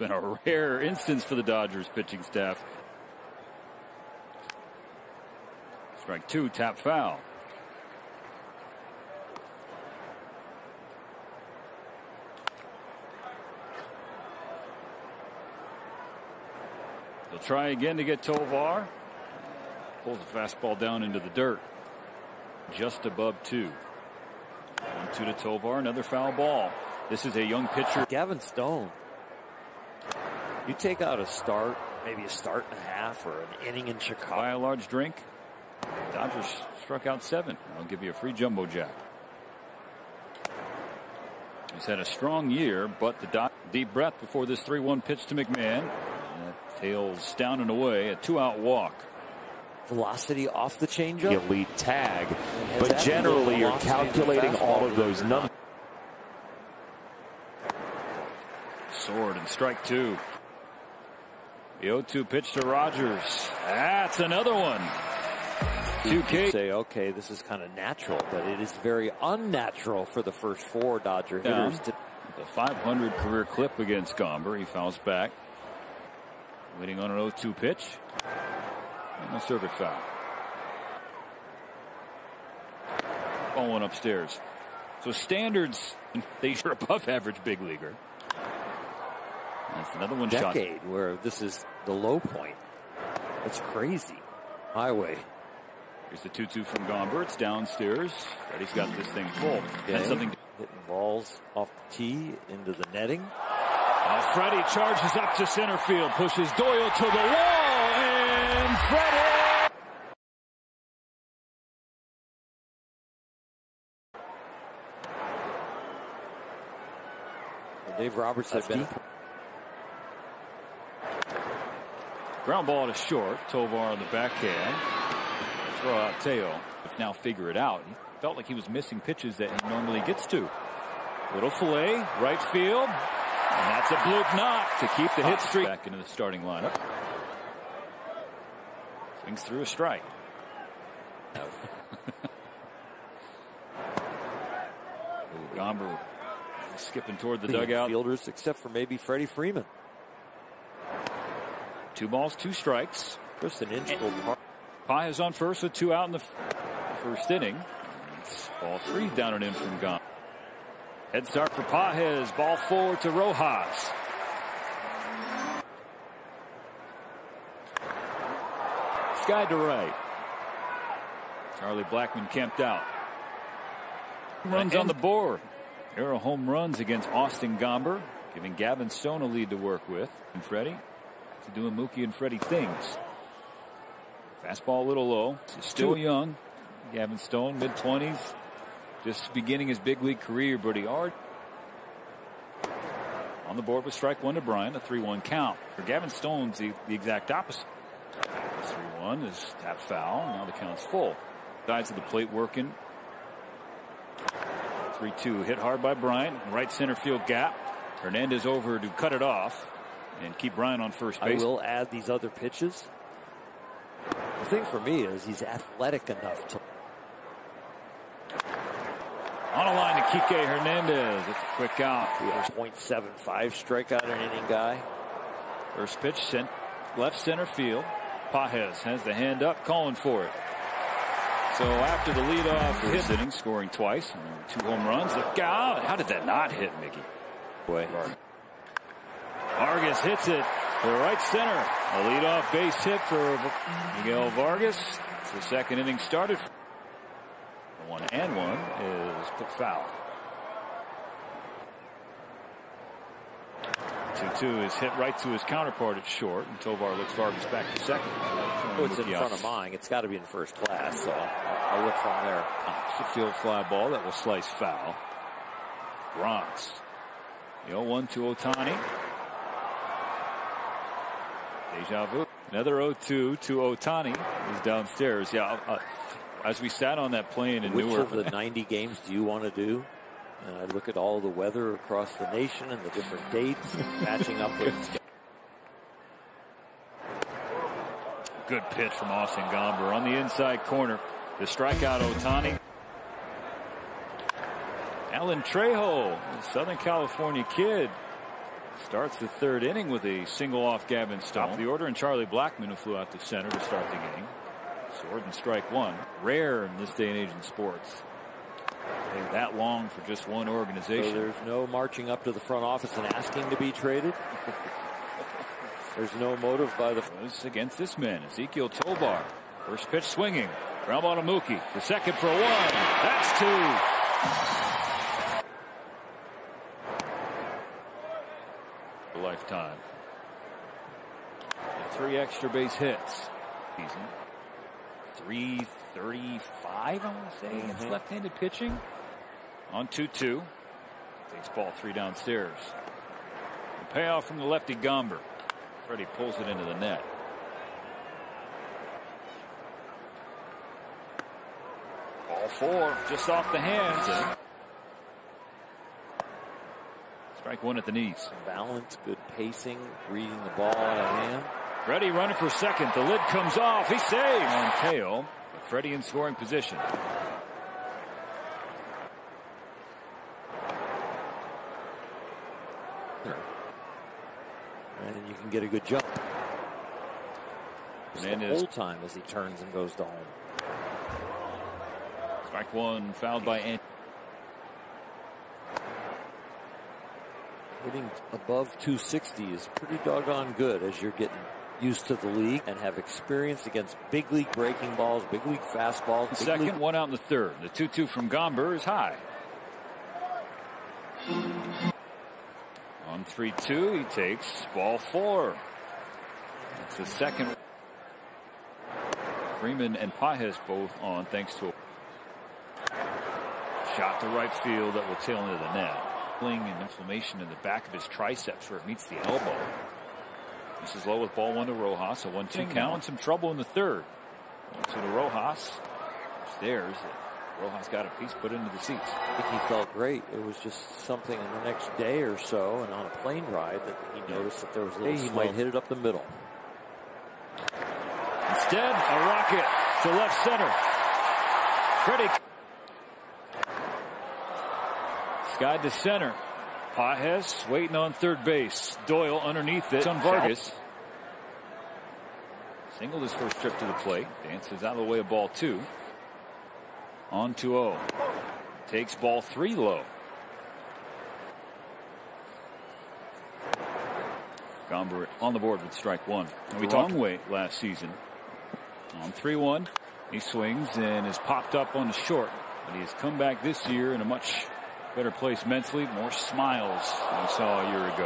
been a rare instance for the Dodgers pitching staff. Strike two, tap foul. He'll try again to get Tovar. Pulls the fastball down into the dirt. Just above 2. 1-2 to Tovar. Another foul ball. This is a young pitcher. Gavin Stone. You take out a start, maybe a start and a half or an inning in Chicago. Buy a large drink. Dodgers struck out 7. I'll give you a free jumbo jack. He's had a strong year, but the deep breath before this 3-1 pitch to McMahon. Tails down and away, a 2-out walk. Velocity off the changeup. Elite tag, but generally you're calculating all of those numbers. Sword and strike 2. The 0-2 pitch to Rogers. That's another one. 2K. Say, okay, this is kind of natural, but it is very unnatural for the first 4 Dodger hitters. The 500 career clip against Gomber. He fouls back. Waiting on an 0-2 pitch. And a serve it foul. Ball went upstairs. So standards, they are above average big leaguer. That's another one shot. Decade where this is the low point. That's crazy. Highway. Here's the 2-2 from Gomber. It's downstairs. Freddie's got this thing full. Okay. That's something. Hitting balls off the tee into the netting. Freddie charges up to center field, pushes Doyle to the wall, and Freddie. Dave Roberts has been. Ground ball to short. Tovar on the backhand. Throw out Teo. Now figure it out. He felt like he was missing pitches that he normally gets to. Little fillet, right field. And that's a bloop knock to keep the hit streak. Back into the starting lineup. Swings through a strike. Gomber skipping toward the dugout. Fielders except for maybe Freddie Freeman. 2 balls, 2 strikes. Just an integral part. Pye is on first with 2 out in the first inning. It's ball 3 down and in from Gomber. Head start for Pages. Ball forward to Rojas. Sky to right. Charlie Blackmon camped out. Runs on the board. There are home runs against Austin Gomber, giving Gavin Stone a lead to work with. And Freddie to doing Mookie and Freddie things. Fastball a little low. Still young. Gavin Stone, mid-20s. Just beginning his big league career, but he already on the board with strike 1 to Bryant, a 3-1 count. For Gavin Stone's the exact opposite. 3-1 is tap foul. Now the count's full. Sides of the plate working. 3-2 hit hard by Bryant. Right center field gap. Hernandez over to cut it off and keep Bryant on first base. I will add these other pitches. The thing for me is he's athletic enough to. On a line to Kike Hernandez. It's a quick out. 0.75 strikeout an inning guy. First pitch sent left center field. Pages has the hand up, calling for it. So after the leadoff hit, inning, scoring twice, and 2 home runs. Look out! How did that not hit, Mickey? Boy. Vargas hits it to right center. A leadoff base hit for Miguel Vargas. It's the second inning started. 1-1 is put foul. 2-2 is hit right to his counterpart at short, and Tovar looks Vargas back to second. Oh, it's in front of mine. It's got to be in first class, so I'll look from there. Opposite field fly ball that will slice foul. Bronx. The 0-1 to Ohtani. Deja vu. Another 0-2 to Ohtani. He's downstairs. Yeah. As we sat on that plane in Newark. Which of the 90 games do you want to do? And I look at all the weather across the nation and the different dates matching up with. Good pitch from Austin Gomber on the inside corner. The strikeout Ohtani. Alan Trejo, Southern California kid. Starts the third inning with a single off Gavin Stone. Top of the order, and Charlie Blackmon, who flew out to center to start the game. Sword and strike one. Rare in this day and age in sports. They're that long for just one organization. So there's no marching up to the front office and asking to be traded. There's no motive by the. Against this man, Ezekiel Tovar. First pitch swinging. Ground ball to Mookie. The second for one. That's two. Lifetime. 3 extra base hits. Season. 335, I want to say. It's left-handed pitching. On 2-2. Takes ball 3 downstairs. The payoff from the lefty Gomber. Freddie pulls it into the net. Ball 4, just off the hands. Strike one at the knees. Balance, good pacing, reading the ball out of hand. Freddie running for second. The lid comes off. He saves. On Teo. Freddie in scoring position. And you can get a good jump. The whole time as he turns and goes to home. Strike one, fouled by Andy. Hitting above 260 is pretty doggone good as you're getting used to the league and have experience against big league breaking balls, big league fastballs. Second, one out in the third. The 2-2 from Gomber is high. On 3-2, he takes ball 4. It's the second. Freeman and Pages both on thanks to a shot to right field that will tail into the net. And inflammation in the back of his triceps where it meets the elbow. This is low with ball 1 to Rojas. A 1-2 count. And some trouble in the third. 1-2 to Rojas. There's Rojas got a piece put into the seats. I think he felt great. It was just something in the next day or so and on a plane ride that he noticed that there was a little he might hit it up the middle. Instead, a rocket to left center. Freddie. Skied to center. Pages waiting on third base. Doyle underneath it on Vargas. Singled his first trip to the plate. Dances out of the way of ball 2. On 2-0. Takes ball 3 low. Gomber on the board with strike 1. And we talked way last season. On 3-1. He swings and is popped up on the short. But he has come back this year in a much better place mentally, more smiles than we saw a year ago.